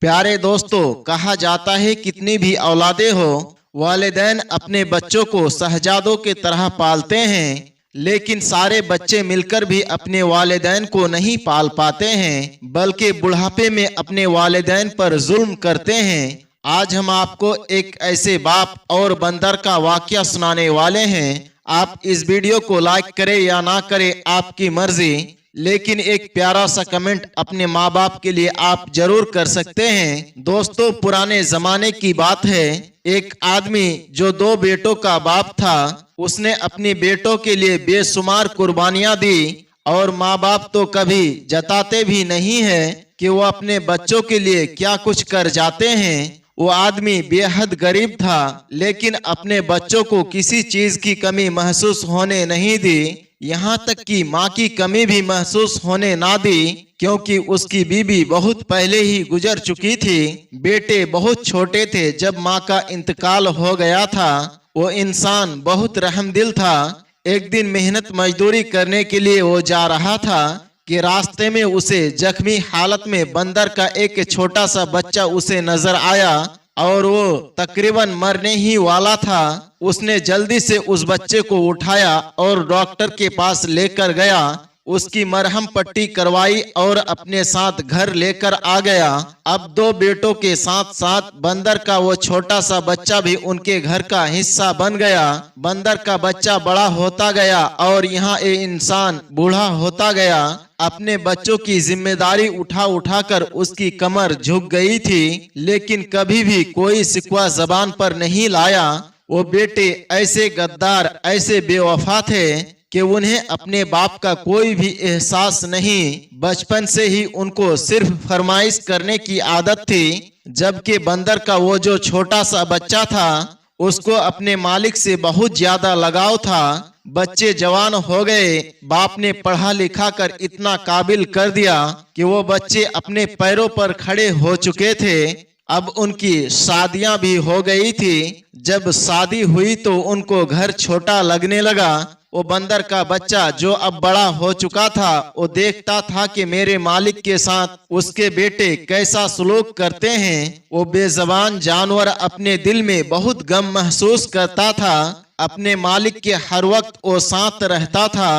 प्यारे दोस्तों, कहा जाता है कितनी भी औलादें हो, वालिदैन अपने बच्चों को शहजादों की तरह पालते हैं, लेकिन सारे बच्चे मिलकर भी अपने वालिदैन को नहीं पाल पाते हैं, बल्कि बुढ़ापे में अपने वालिदैन पर जुल्म करते हैं। आज हम आपको एक ऐसे बाप और बंदर का वाकया सुनाने वाले हैं। आप इस वीडियो को लाइक करें या ना करें आपकी मर्जी, लेकिन एक प्यारा सा कमेंट अपने माँ बाप के लिए आप जरूर कर सकते हैं। दोस्तों, पुराने जमाने की बात है, एक आदमी जो 2 बेटों का बाप था, उसने अपनी बेटों के लिए बेशुमार कुर्बानियां दी और माँ बाप तो कभी जताते भी नहीं है कि वो अपने बच्चों के लिए क्या कुछ कर जाते हैं। वो आदमी बेहद गरीब था, लेकिन अपने बच्चों को किसी चीज की कमी महसूस होने नहीं दी, यहाँ तक कि माँ की कमी भी महसूस होने ना दी, क्योंकि उसकी बीबी बहुत पहले ही गुजर चुकी थी। बेटे बहुत छोटे थे जब माँ का इंतकाल हो गया था। वो इंसान बहुत रहमदिल था। एक दिन मेहनत मजदूरी करने के लिए वो जा रहा था कि रास्ते में उसे जख्मी हालत में बंदर का एक छोटा सा बच्चा उसे नजर आया और वो तकरीबन मरने ही वाला था। उसने जल्दी से उस बच्चे को उठाया और डॉक्टर के पास लेकर गया, उसकी मरहम पट्टी करवाई और अपने साथ घर लेकर आ गया। अब 2 बेटों के साथ साथ बंदर का वो छोटा सा बच्चा भी उनके घर का हिस्सा बन गया। बंदर का बच्चा बड़ा होता गया और यहाँ ये इंसान बूढ़ा होता गया। अपने बच्चों की जिम्मेदारी उठा उठाकर उसकी कमर झुक गई थी, लेकिन कभी भी कोई शिकवा जबान पर नहीं लाया। वो बेटे ऐसे गद्दार, ऐसे बेवफा थे कि उन्हें अपने बाप का कोई भी एहसास नहीं। बचपन से ही उनको सिर्फ फरमाइश करने की आदत थी, जबकि बंदर का वो जो छोटा सा बच्चा था उसको अपने मालिक से बहुत ज्यादा लगाव था। बच्चे जवान हो गए, बाप ने पढ़ा लिखा कर इतना काबिल कर दिया कि वो बच्चे अपने पैरों पर खड़े हो चुके थे। अब उनकी शादियां भी हो गई थी। जब शादी हुई तो उनको घर छोटा लगने लगा। वो बंदर का बच्चा जो अब बड़ा हो चुका था, वो देखता था कि मेरे मालिक के साथ उसके बेटे कैसा सलूक करते हैं। वो बेज़बान जानवर अपने दिल में बहुत गम महसूस करता था। अपने मालिक के हर वक्त वो साथ रहता था।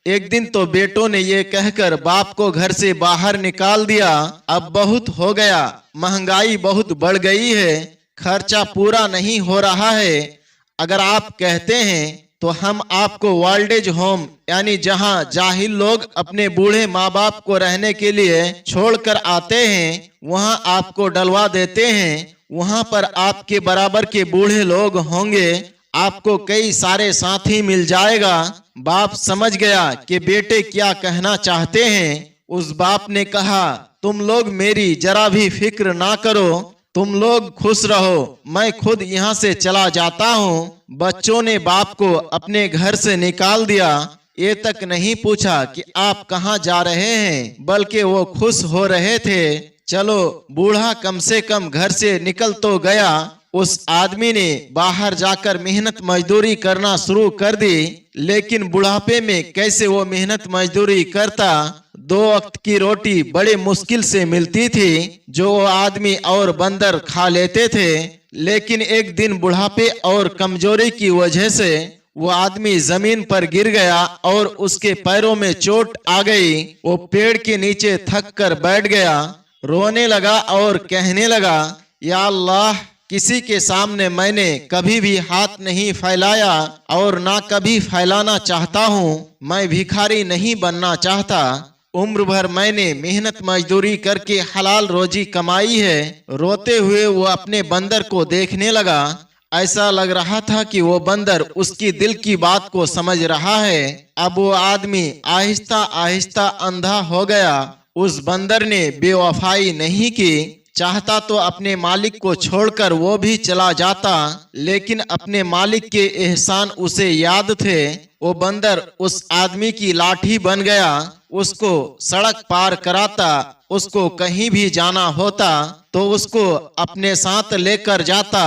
एक दिन तो बेटों ने ये कहकर बाप को घर से बाहर निकाल दिया, अब बहुत हो गया, महंगाई बहुत बढ़ गई है, खर्चा पूरा नहीं हो रहा है। अगर आप कहते हैं तो हम आपको ओल्ड एज होम, यानी जहां जाहिल लोग अपने बूढ़े माँ बाप को रहने के लिए छोड़कर आते हैं, वहां आपको डलवा देते हैं। वहां पर आपके बराबर के बूढ़े लोग होंगे, आपको कई सारे साथी मिल जाएगा। बाप समझ गया कि बेटे क्या कहना चाहते हैं। उस बाप ने कहा, तुम लोग मेरी जरा भी फिक्र ना करो, तुम लोग खुश रहो, मैं खुद यहाँ से चला जाता हूँ। बच्चों ने बाप को अपने घर से निकाल दिया। ये तक नहीं पूछा कि आप कहाँ जा रहे हैं, बल्कि वो खुश हो रहे थे। चलो, बूढ़ा कम से कम घर से निकल तो गया। उस आदमी ने बाहर जाकर मेहनत मजदूरी करना शुरू कर दी, लेकिन बुढ़ापे में कैसे वो मेहनत मजदूरी करता। 2 वक्त की रोटी बड़े मुश्किल से मिलती थी, जो वो आदमी और बंदर खा लेते थे। लेकिन एक दिन बुढ़ापे और कमजोरी की वजह से वो आदमी जमीन पर गिर गया और उसके पैरों में चोट आ गई। वो पेड़ के नीचे थक कर बैठ गया, रोने लगा और कहने लगा, या अल्लाह, किसी के सामने मैंने कभी भी हाथ नहीं फैलाया और ना कभी फैलाना चाहता हूँ। मैं भिखारी नहीं बनना चाहता। उम्र भर मैंने मेहनत मजदूरी करके हलाल रोजी कमाई है। रोते हुए वो अपने बंदर को देखने लगा। ऐसा लग रहा था कि वो बंदर उसकी दिल की बात को समझ रहा है। अब वो आदमी आहिस्ता आहिस्ता अंधा हो गया। उस बंदर ने बेवफाई नहीं की। चाहता तो अपने मालिक को छोड़कर वो भी चला जाता, लेकिन अपने मालिक के एहसान उसे याद थे। वो बंदर उस आदमी की लाठी बन गया, उसको सड़क पार कराता, उसको कहीं भी जाना होता तो उसको अपने साथ लेकर जाता।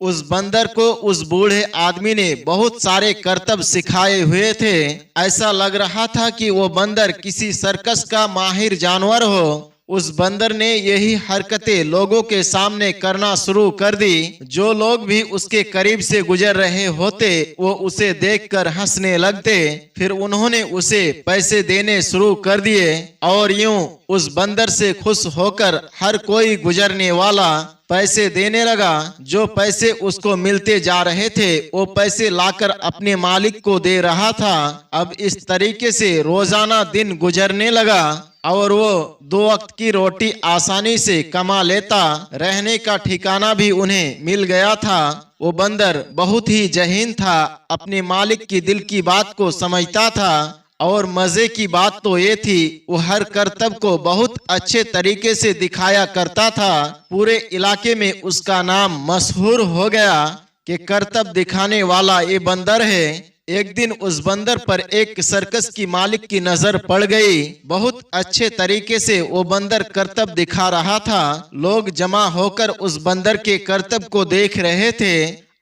उस बंदर को उस बूढ़े आदमी ने बहुत सारे करतब सिखाए हुए थे। ऐसा लग रहा था कि वो बंदर किसी सर्कस का माहिर जानवर हो। उस बंदर ने यही हरकतें लोगों के सामने करना शुरू कर दी। जो लोग भी उसके करीब से गुजर रहे होते वो उसे देखकर हंसने लगते। फिर उन्होंने उसे पैसे देने शुरू कर दिए और यूं उस बंदर से खुश होकर हर कोई गुजरने वाला पैसे देने लगा। जो पैसे उसको मिलते जा रहे थे वो पैसे लाकर अपने मालिक को दे रहा था। अब इस तरीके से रोजाना दिन गुजरने लगा और वो 2 वक्त की रोटी आसानी से कमा लेता। रहने का ठिकाना भी उन्हें मिल गया था। वो बंदर बहुत ही जहीन था, अपने मालिक की दिल की बात को समझता था और मजे की बात तो ये थी वो हर करतब को बहुत अच्छे तरीके से दिखाया करता था। पूरे इलाके में उसका नाम मशहूर हो गया कि करतब दिखाने वाला ये बंदर है। एक दिन उस बंदर पर एक सर्कस की मालिक की नजर पड़ गई। बहुत अच्छे तरीके से वो बंदर करतब दिखा रहा था। लोग जमा होकर उस बंदर के करतब को देख रहे थे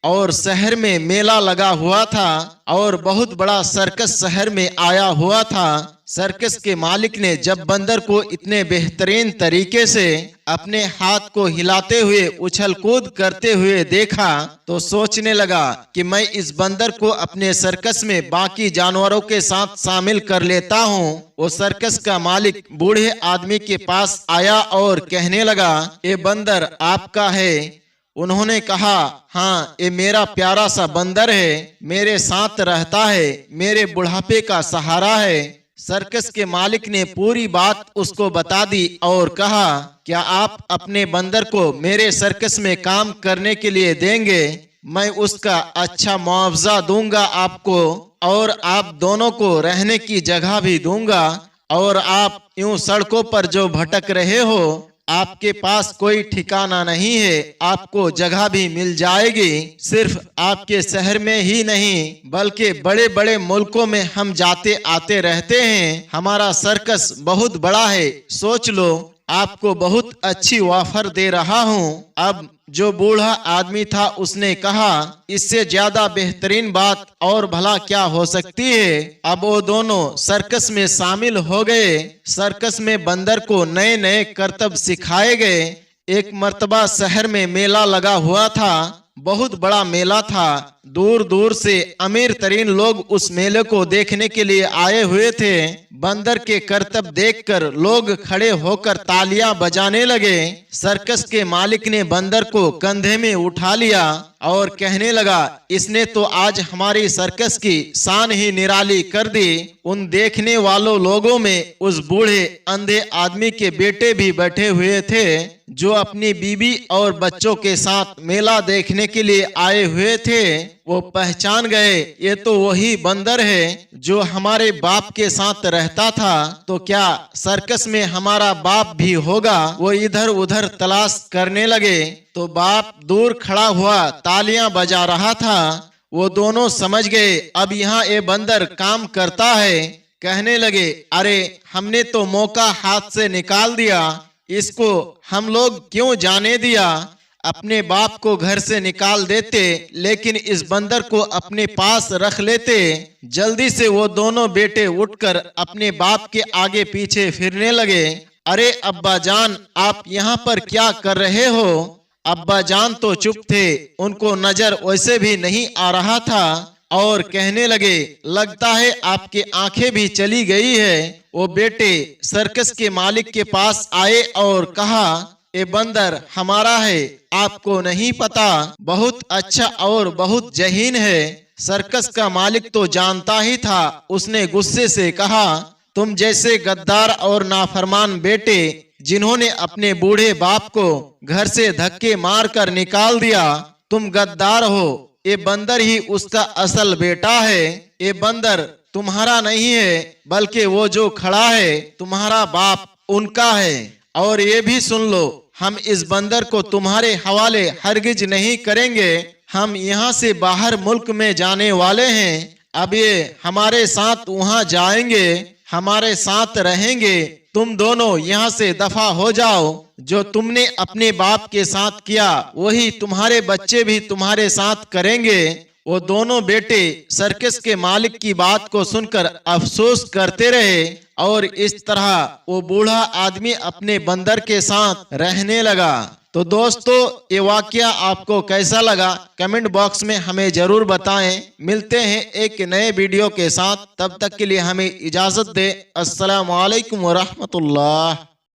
और शहर में मेला लगा हुआ था और बहुत बड़ा सर्कस शहर में आया हुआ था। सर्कस के मालिक ने जब बंदर को इतने बेहतरीन तरीके से अपने हाथ को हिलाते हुए उछल कूद करते हुए देखा तो सोचने लगा कि मैं इस बंदर को अपने सर्कस में बाकी जानवरों के साथ शामिल कर लेता हूँ। वो सर्कस का मालिक बूढ़े आदमी के पास आया और कहने लगा, ये बंदर आपका है? उन्होंने कहा, हाँ, ये मेरा प्यारा सा बंदर है, मेरे साथ रहता है, मेरे बुढ़ापे का सहारा है। सर्कस के मालिक ने पूरी बात उसको बता दी और कहा, क्या आप अपने बंदर को मेरे सर्कस में काम करने के लिए देंगे? मैं उसका अच्छा मुआवजा दूंगा आपको और आप दोनों को रहने की जगह भी दूंगा और आप यूं सड़कों पर जो भटक रहे हो, आपके पास कोई ठिकाना नहीं है, आपको जगह भी मिल जाएगी। सिर्फ आपके शहर में ही नहीं बल्कि बड़े बड़े मुल्कों में हम जाते आते रहते हैं। हमारा सर्कस बहुत बड़ा है, सोच लो, आपको बहुत अच्छी ऑफर दे रहा हूँ। अब जो बूढ़ा आदमी था उसने कहा, इससे ज्यादा बेहतरीन बात और भला क्या हो सकती है। अब वो दोनों सर्कस में शामिल हो गए। सर्कस में बंदर को नए नए करतब सिखाए गए। एक मर्तबा शहर में मेला लगा हुआ था, बहुत बड़ा मेला था। दूर दूर से अमीर तरीन लोग उस मेले को देखने के लिए आए हुए थे। बंदर के करतब देखकर लोग खड़े होकर तालियां बजाने लगे। सर्कस के मालिक ने बंदर को कंधे में उठा लिया और कहने लगा, इसने तो आज हमारी सर्कस की शान ही निराली कर दी। उन देखने वालों लोगों में उस बूढ़े अंधे आदमी के बेटे भी बैठे हुए थे जो अपनी बीबी और बच्चों के साथ मेला देखने के लिए आए हुए थे। वो पहचान गए, ये तो वही बंदर है जो हमारे बाप के साथ रहता था। तो क्या सर्कस में हमारा बाप भी होगा? वो इधर उधर तलाश करने लगे तो बाप दूर खड़ा हुआ तालियां बजा रहा था। वो दोनों समझ गए अब यहाँ ये बंदर काम करता है। कहने लगे, अरे हमने तो मौका हाथ से निकाल दिया, इसको हम लोग क्यों जाने दिया? अपने बाप को घर से निकाल देते लेकिन इस बंदर को अपने पास रख लेते। जल्दी से वो दोनों बेटे उठकर अपने बाप के आगे पीछे फिरने लगे। अरे अब्बा जान, आप यहाँ पर क्या कर रहे हो? अब्बा जान तो चुप थे, उनको नजर वैसे भी नहीं आ रहा था और कहने लगे, लगता है आपकी आंखें भी चली गई है। वो बेटे सर्कस के मालिक के पास आए और कहा, ये बंदर हमारा है, आपको नहीं पता, बहुत अच्छा और बहुत जहीन है। सर्कस का मालिक तो जानता ही था। उसने गुस्से से कहा, तुम जैसे गद्दार और नाफरमान बेटे जिन्होंने अपने बूढ़े बाप को घर से धक्के मार कर निकाल दिया, तुम गद्दार हो। ये बंदर ही उसका असल बेटा है। ये बंदर तुम्हारा नहीं है बल्कि वो जो खड़ा है तुम्हारा बाप उनका है। और ये भी सुन लो, हम इस बंदर को तुम्हारे हवाले हरगिज नहीं करेंगे। हम यहाँ से बाहर मुल्क में जाने वाले हैं। अब ये हमारे साथ वहाँ जाएंगे, हमारे साथ रहेंगे। तुम दोनों यहाँ से दफा हो जाओ। जो तुमने अपने बाप के साथ किया वही तुम्हारे बच्चे भी तुम्हारे साथ करेंगे। वो दोनों बेटे सर्कस के मालिक की बात को सुनकर अफसोस करते रहे। और इस तरह वो बूढ़ा आदमी अपने बंदर के साथ रहने लगा। तो दोस्तों, ये वाकया आपको कैसा लगा कमेंट बॉक्स में हमें जरूर बताएं। मिलते हैं एक नए वीडियो के साथ, तब तक के लिए हमें इजाजत दें। अस्सलाम वालेकुम व रहमतुल्लाह।